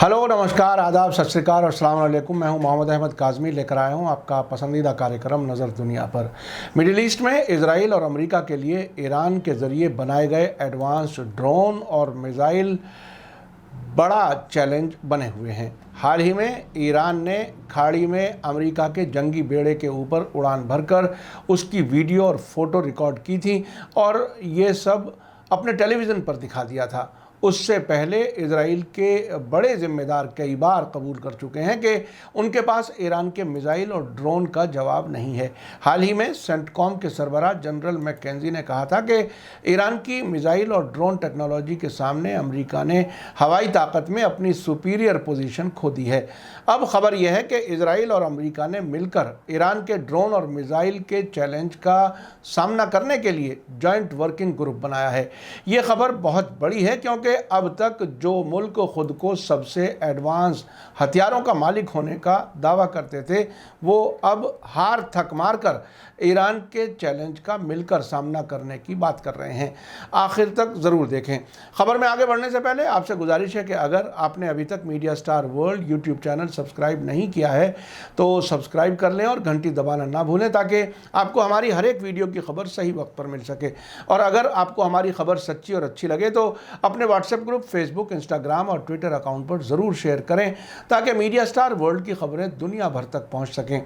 Hello, नमस्कार, आदाब, सत श्री अकाल और अस्सलाम वालेकुम। मैं हूं मोहम्मद अहमद काज़मी, लेकर आया हूं आपका पसंदीदा कार्यक्रम नज़र दुनिया पर। मिडिल ईस्ट में इजराइल और अमेरिका के लिए ईरान के ज़रिए बनाए गए एडवांस ड्रोन और मिसाइल बड़ा चैलेंज बने हुए हैं। हाल ही में ईरान ने खाड़ी में अमेरिका के जंगी बेड़े के ऊपर उड़ान भरकर उसकी वीडियो और फोटो रिकॉर्ड की थी और ये सब अपने टेलीविज़न पर दिखा दिया था। उससे पहले इजराइल के बड़े जिम्मेदार कई बार कबूल कर चुके हैं कि उनके पास ईरान के मिसाइल और ड्रोन का जवाब नहीं है। हाल ही में सेंटकॉम के सरबराह जनरल मैकेंजी ने कहा था कि ईरान की मिसाइल और ड्रोन टेक्नोलॉजी के सामने अमेरिका ने हवाई ताकत में अपनी सुपीरियर पोजीशन खो दी है। अब खबर यह है कि इजराइल और अमेरिका ने मिलकर ईरान के ड्रोन और मिसाइल के चैलेंज का सामना करने के लिए जॉइंट वर्किंग ग्रुप बनाया है। ये खबर बहुत बड़ी है क्योंकि अब तक जो मुल्क खुद को सबसे एडवांस हथियारों का मालिक होने का दावा करते थे, वो अब हार थक मारकर ईरान के चैलेंज का मिलकर सामना करने की बात कर रहे हैं। आखिर तक ज़रूर देखें। खबर में आगे बढ़ने से पहले आपसे गुजारिश है कि अगर आपने अभी तक media star world YouTube channel subscribe नहीं किया है तो सब्सक्राइब कर लें और घंटी दबाना ना भूलें ताकि आपको हमारी हर एक वीडियो की खबर सही वक्त पर मिल सके। और अगर आपको हमारी खबर सच्ची और अच्छी लगे तो अपने व्हाट्सएप ग्रुप, फेसबुक, इंस्टाग्राम और ट्विटर अकाउंट पर ज़रूर शेयर करें ताकि मीडिया स्टार वर्ल्ड की खबरें दुनिया भर तक पहुंच सकें।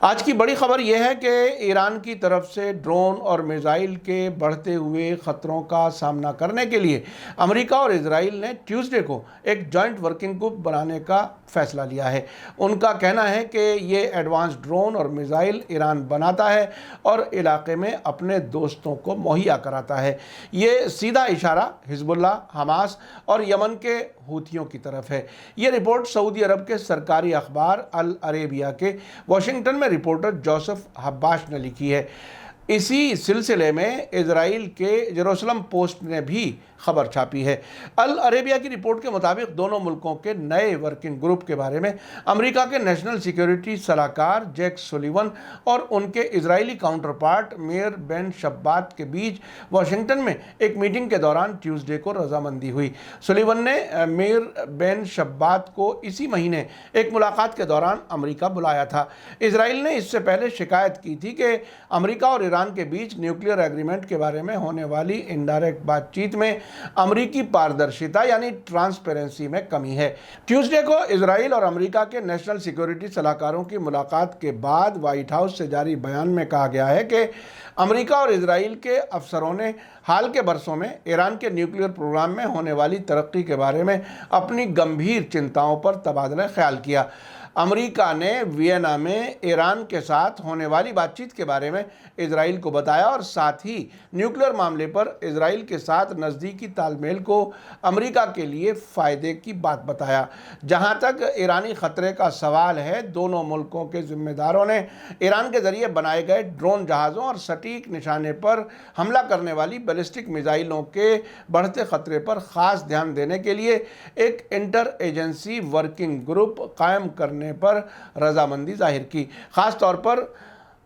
आज की बड़ी खबर यह है कि ईरान की तरफ से ड्रोन और मिसाइल के बढ़ते हुए ख़तरों का सामना करने के लिए अमेरिका और इजराइल ने ट्यूसडे को एक जॉइंट वर्किंग ग्रुप बनाने का फैसला लिया है। उनका कहना है कि ये एडवांस ड्रोन और मिसाइल ईरान बनाता है और इलाके में अपने दोस्तों को मुहैया कराता है। ये सीधा इशारा हिजबुल्लाह, हमास और यमन के हूथियों की तरफ है। ये रिपोर्ट सऊदी अरब के सरकारी अखबार अल अरेबिया के वाशिंगटन में रिपोर्टर जोसेफ हब्बाश ने लिखी है। इसी सिलसिले में इजराइल के जेरूसलम पोस्ट ने भी खबर छापी है। अल अरेबिया की रिपोर्ट के मुताबिक दोनों मुल्कों के नए वर्किंग ग्रुप के बारे में अमेरिका के नेशनल सिक्योरिटी सलाहकार जैक सुलिवन और उनके Israeli counterpart Meir Ben Shabbat के बीच वाशिंगटन में एक मीटिंग के दौरान ट्यूसडे को रजामंदी हुई। सुलिवन ने मेयर बेन शब्बात को इसी महीने एक मुलाकात के दौरान अमेरिका बुलाया था। इजराइल ने इससे पहले शिकायत की थी कि अमेरिका और ईरान के बीच न्यूक्लियर एग्रीमेंट के बारे में होने वाली इनडायरेक्ट बातचीत में अमेरिकी पारदर्शिता यानी ट्रांसपेरेंसी में कमी है। ट्यूसडे को इजराइल और अमेरिका के नेशनल सिक्योरिटी सलाहकारों की मुलाकात के बाद व्हाइट हाउस से जारी बयान में कहा गया है कि अमेरिका और इजराइल के अफसरों ने हाल के बरसों में ईरान के न्यूक्लियर प्रोग्राम में होने वाली तरक्की के बारे में अपनी गंभीर चिंताओं पर तबादला ख्याल किया। अमेरिका ने वियना में ईरान के साथ होने वाली बातचीत के बारे में इजराइल को बताया और साथ ही न्यूक्लियर मामले पर इजराइल के साथ नज़दीकी तालमेल को अमेरिका के लिए फ़ायदे की बात बताया। जहां तक ईरानी ख़तरे का सवाल है, दोनों मुल्कों के ज़िम्मेदारों ने ईरान के ज़रिए बनाए गए ड्रोन जहाज़ों और सटीक निशाने पर हमला करने वाली बैलिस्टिक मिसाइलों के बढ़ते ख़तरे पर ख़ास ध्यान देने के लिए एक इंटर एजेंसी वर्किंग ग्रुप कायम करने पर रजामंदी जाहिर की। खास तौर पर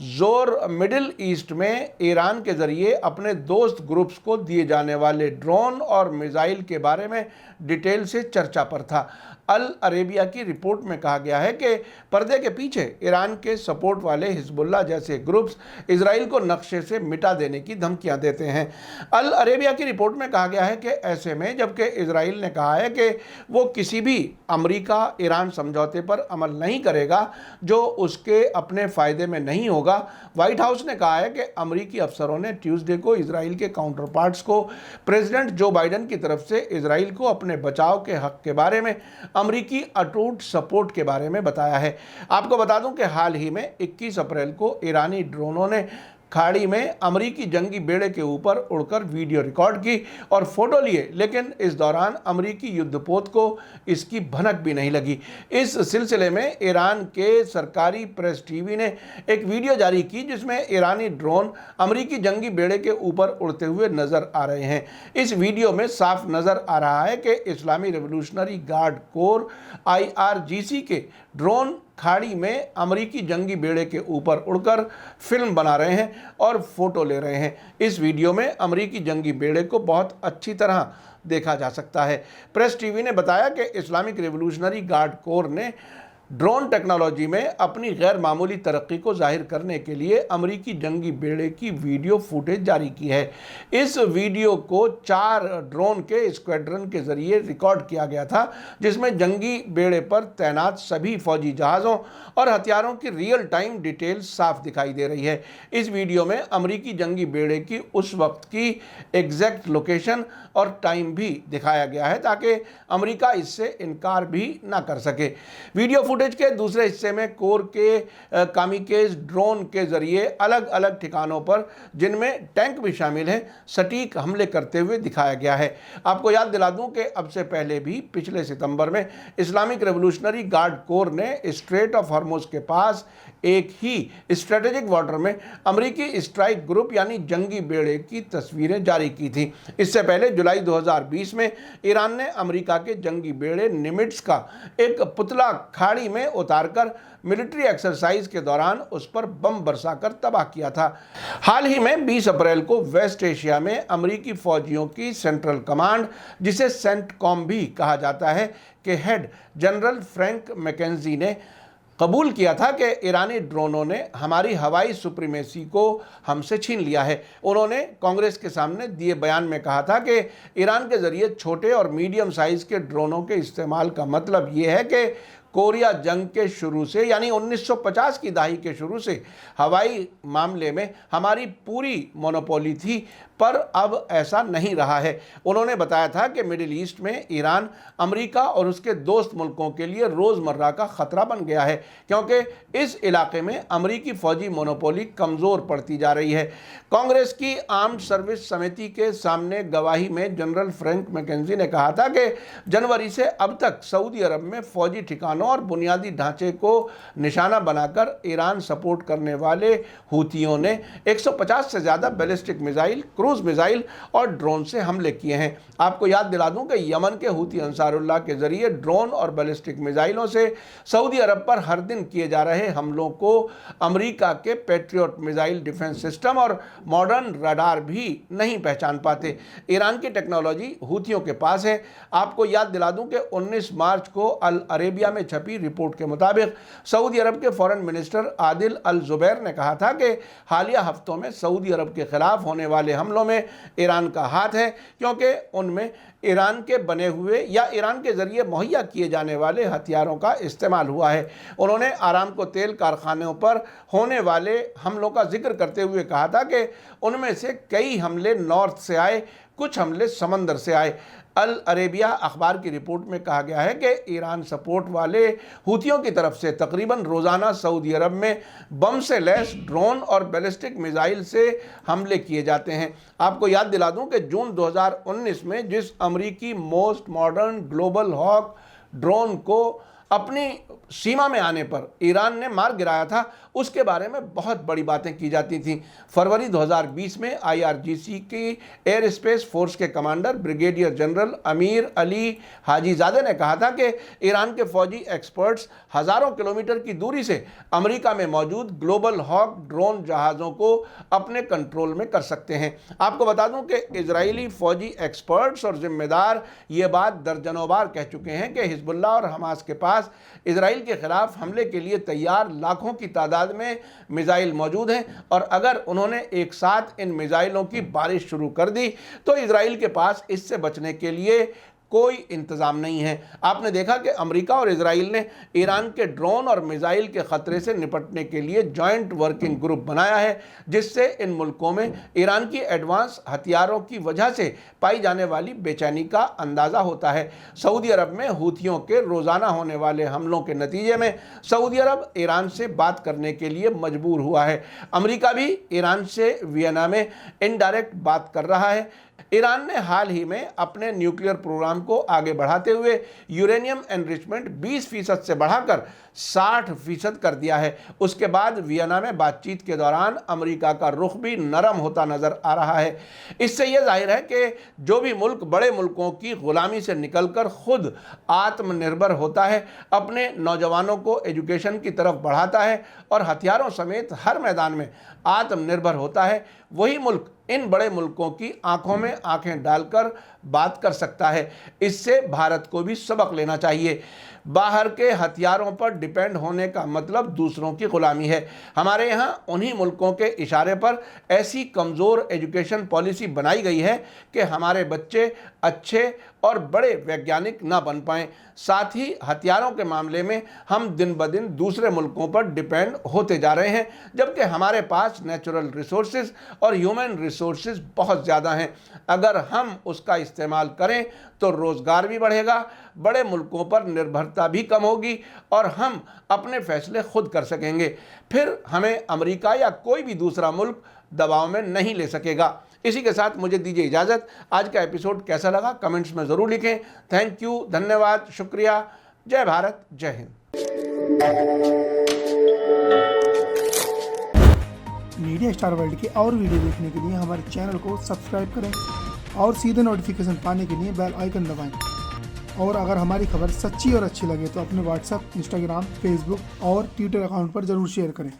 जोर मिडिल ईस्ट में ईरान के जरिए अपने दोस्त ग्रुप्स को दिए जाने वाले ड्रोन और मिसाइल के बारे में डिटेल से चर्चा पर था। अल अरेबिया की रिपोर्ट में कहा गया है कि पर्दे के पीछे ईरान के सपोर्ट वाले हिजबुल्लाह जैसे ग्रुप्स इजराइल को नक्शे से मिटा देने की धमकियां देते हैं। अल अरेबिया की रिपोर्ट में कहा गया है कि ऐसे में जबकि इजराइल ने कहा है कि वो किसी भी अमेरिका ईरान समझौते पर अमल नहीं करेगा जो उसके अपने फ़ायदे में नहीं होगा, व्हाइट हाउस ने कहा है कि अमेरिकी अफसरों ने ट्यूसडे को इजराइल के काउंटर पार्ट्स को प्रेसिडेंट जो बाइडन की तरफ से इजराइल को अपने बचाव के हक के बारे में अमेरिकी अटूट सपोर्ट के बारे में बताया है। आपको बता दूं कि हाल ही में 21 अप्रैल को ईरानी ड्रोनों ने खाड़ी में अमेरिकी जंगी बेड़े के ऊपर उड़कर वीडियो रिकॉर्ड की और फोटो लिए, लेकिन इस दौरान अमेरिकी युद्धपोत को इसकी भनक भी नहीं लगी। इस सिलसिले में ईरान के सरकारी प्रेस टीवी ने एक वीडियो जारी की जिसमें ईरानी ड्रोन अमेरिकी जंगी बेड़े के ऊपर उड़ते हुए नजर आ रहे हैं। इस वीडियो में साफ नजर आ रहा है कि इस्लामी रेवोल्यूशनरी गार्ड कोर IRGC के ड्रोन खाड़ी में अमेरिकी जंगी बेड़े के ऊपर उड़कर फिल्म बना रहे हैं और फोटो ले रहे हैं। इस वीडियो में अमेरिकी जंगी बेड़े को बहुत अच्छी तरह देखा जा सकता है। प्रेस टीवी ने बताया कि इस्लामिक रिवॉल्यूशनरी गार्ड कोर ने ड्रोन टेक्नोलॉजी में अपनी गैर मामूली तरक्की को जाहिर करने के लिए अमेरिकी जंगी बेड़े की वीडियो फुटेज जारी की है। इस वीडियो को 4 ड्रोन के स्क्वाड्रन के जरिए रिकॉर्ड किया गया था, जिसमें जंगी बेड़े पर तैनात सभी फौजी जहाज़ों और हथियारों की रियल टाइम डिटेल साफ दिखाई दे रही है। इस वीडियो में अमेरिकी जंगी बेड़े की उस वक्त की एग्जैक्ट लोकेशन और टाइम भी दिखाया गया है, ताकि अमेरिका इससे इनकार भी ना कर सके। वीडियो फुटेज के दूसरे हिस्से में कोर के कामिकेज ड्रोन के जरिए अलग अलग ठिकानों पर, जिनमें टैंक भी शामिल हैं, सटीक हमले करते हुए दिखाया गया है। आपको याद दिला दूं कि अब से पहले भी पिछले सितंबर में इस्लामिक रेवोल्यूशनरी गार्ड कोर ने स्ट्रेट ऑफ हॉर्मुज के पास एक ही स्ट्रेटेजिक वाटर में अमेरिकी स्ट्राइक ग्रुप यानी जंगी बेड़े की तस्वीरें जारी की थी। इससे पहले जुलाई 2020 में ईरान ने अमेरिका के जंगी बेड़े निमिट्स का एक पुतला खाड़ी में उतारकर मिलिट्री एक्सरसाइज के दौरान उस पर बम बरसाकर तबाह किया था। हाल ही में 20 अप्रैल को वेस्ट एशिया में अमेरिकी फौजियों की सेंट्रल कमांड, जिसे सेंटकॉम भी कहा जाता है, के हेड जनरल फ्रैंक मैकेंजी ने कबूल किया था कि ईरानी ड्रोनों ने हमारी हवाई सुप्रीमेसी को हमसे छीन लिया है। उन्होंने कांग्रेस के सामने दिए बयान में कहा था कि ईरान के जरिए छोटे और मीडियम साइज के ड्रोनों के इस्तेमाल का मतलब ये है कि कोरिया जंग के शुरू से, यानी 1950 की दहाई के शुरू से हवाई मामले में हमारी पूरी मोनोपोली थी, पर अब ऐसा नहीं रहा है। उन्होंने बताया था कि मिडिल ईस्ट में ईरान अमेरिका और उसके दोस्त मुल्कों के लिए रोज़मर्रा का ख़तरा बन गया है, क्योंकि इस इलाके में अमेरिकी फ़ौजी मोनोपोली कमज़ोर पड़ती जा रही है। कांग्रेस की आर्म्ड सर्विस समिति के सामने गवाही में जनरल फ्रैंक मैकेंजी ने कहा था कि जनवरी से अब तक सऊदी अरब में फ़ौजी ठिकानों और बुनियादी ढांचे को निशाना बनाकर ईरान सपोर्ट करने वाले हूथियों ने 150 से ज़्यादा बैलिस्टिक मिसाइल, क्रूज मिसाइल और ड्रोन से हमले किए हैं। आपको याद दिला दूं कि यमन के हूथी अंसारुल्लाह के जरिए ड्रोन और बैलिस्टिक मिसाइलों से सऊदी अरब पर हर दिन किए जा रहे हमलों को अमेरिका के पैट्रियट मिसाइल डिफेंस सिस्टम और मॉडर्न रडार भी नहीं पहचान पाते। ईरान की टेक्नोलॉजी हूथियों के पास है। आपको याद दिला दूं कि 19 मार्च को अल अरेबिया में छपी रिपोर्ट के मुताबिक सऊदी अरब के फॉरेन मिनिस्टर आदिल अल जुबैर ने कहा था कि हालिया हफ्तों में सऊदी अरब के खिलाफ होने वाले हमलों में ईरान का हाथ है, क्योंकि उनमें ईरान के बने हुए या ईरान के जरिए मुहैया किए जाने वाले हथियारों का इस्तेमाल हुआ है। उन्होंने आरामको तेल कारखानों पर होने वाले हमलों का जिक्र करते हुए कहा था कि उनमें से कई हमले नॉर्थ से आए, कुछ हमले समंदर से आए। अल अरेबिया अखबार की रिपोर्ट में कहा गया है कि ईरान सपोर्ट वाले हूथियों की तरफ से तकरीबन रोज़ाना सऊदी अरब में बम से लैस ड्रोन और बैलिस्टिक मिसाइल से हमले किए जाते हैं। आपको याद दिला दूं कि जून 2019 में जिस अमेरिकी most modern Global Hawk drone को अपनी सीमा में आने पर ईरान ने मार गिराया था, उसके बारे में बहुत बड़ी बातें की जाती थीं। फरवरी 2020 में आईआरजीसी की एयर स्पेस फोर्स के commander brigadier general Amir Ali Hajizade ने कहा था कि ईरान के फौजी एक्सपर्ट्स हज़ारों किलोमीटर की दूरी से अमेरिका में मौजूद ग्लोबल हॉक ड्रोन जहाज़ों को अपने कंट्रोल में कर सकते हैं। आपको बता दूं कि इजरायली फौजी एक्सपर्ट्स और जिम्मेदार ये बात दर्जनों बार कह चुके हैं कि हिजबुल्लाह और हमास के पास इजराइल के खिलाफ हमले के लिए तैयार लाखों की तादाद में मिसाइल मौजूद हैं, और अगर उन्होंने एक साथ इन मिसाइलों की बारिश शुरू कर दी तो इजराइल के पास इससे बचने के लिए कोई इंतज़ाम नहीं है। आपने देखा कि अमेरिका और इजराइल ने ईरान के ड्रोन और मिसाइल के ख़तरे से निपटने के लिए जॉइंट वर्किंग ग्रुप बनाया है, जिससे इन मुल्कों में ईरान की एडवांस हथियारों की वजह से पाई जाने वाली बेचैनी का अंदाज़ा होता है। सऊदी अरब में हूथियों के रोज़ाना होने वाले हमलों के नतीजे में सऊदी अरब ईरान से बात करने के लिए मजबूर हुआ है। अमेरिका भी ईरान से वियना में इनडायरेक्ट बात कर रहा है। ईरान ने हाल ही में अपने न्यूक्लियर प्रोग्राम को आगे बढ़ाते हुए यूरेनियम एनरिचमेंट 20% से बढ़ाकर 60% कर दिया है। उसके बाद वियना में बातचीत के दौरान अमेरिका का रुख भी नरम होता नजर आ रहा है। इससे यह जाहिर है कि जो भी मुल्क बड़े मुल्कों की गुलामी से निकलकर खुद आत्मनिर्भर होता है, अपने नौजवानों को एजुकेशन की तरफ बढ़ाता है और हथियारों समेत हर मैदान में आत्मनिर्भर होता है, वही मुल्क इन बड़े मुल्कों की आंखों में आंखें डालकर बात कर सकता है। इससे भारत को भी सबक लेना चाहिए। बाहर के हथियारों पर डिपेंड होने का मतलब दूसरों की गुलामी है। हमारे यहाँ उन्हीं मुल्कों के इशारे पर ऐसी कमज़ोर एजुकेशन पॉलिसी बनाई गई है कि हमारे बच्चे अच्छे और बड़े वैज्ञानिक ना बन पाएँ। साथ ही हथियारों के मामले में हम दिन ब दिन दूसरे मुल्कों पर डिपेंड होते जा रहे हैं, जबकि हमारे पास नेचुरल रिसोर्सेज और ह्यूमन रिसोर्सेज बहुत ज़्यादा हैं। अगर हम उसका इस्तेमाल करें तो रोज़गार भी बढ़ेगा, बड़े मुल्कों पर निर्भरता भी कम होगी और हम अपने फैसले खुद कर सकेंगे। फिर हमें अमेरिका या कोई भी दूसरा मुल्क दबाव में नहीं ले सकेगा। इसी के साथ मुझे दीजिए इजाज़त। आज का एपिसोड कैसा लगा कमेंट्स में ज़रूर लिखें। थैंक यू, धन्यवाद, शुक्रिया। जय भारत, जय हिंद। मीडिया स्टार वर्ल्ड के और वीडियो देखने के लिए हमारे चैनल को सब्सक्राइब करें और सीधे नोटिफिकेशन पाने के लिए बेल आइकन दबाएं। और अगर हमारी खबर सच्ची और अच्छी लगे तो अपने व्हाट्सएप, इंस्टाग्राम, फेसबुक और ट्विटर अकाउंट पर ज़रूर शेयर करें।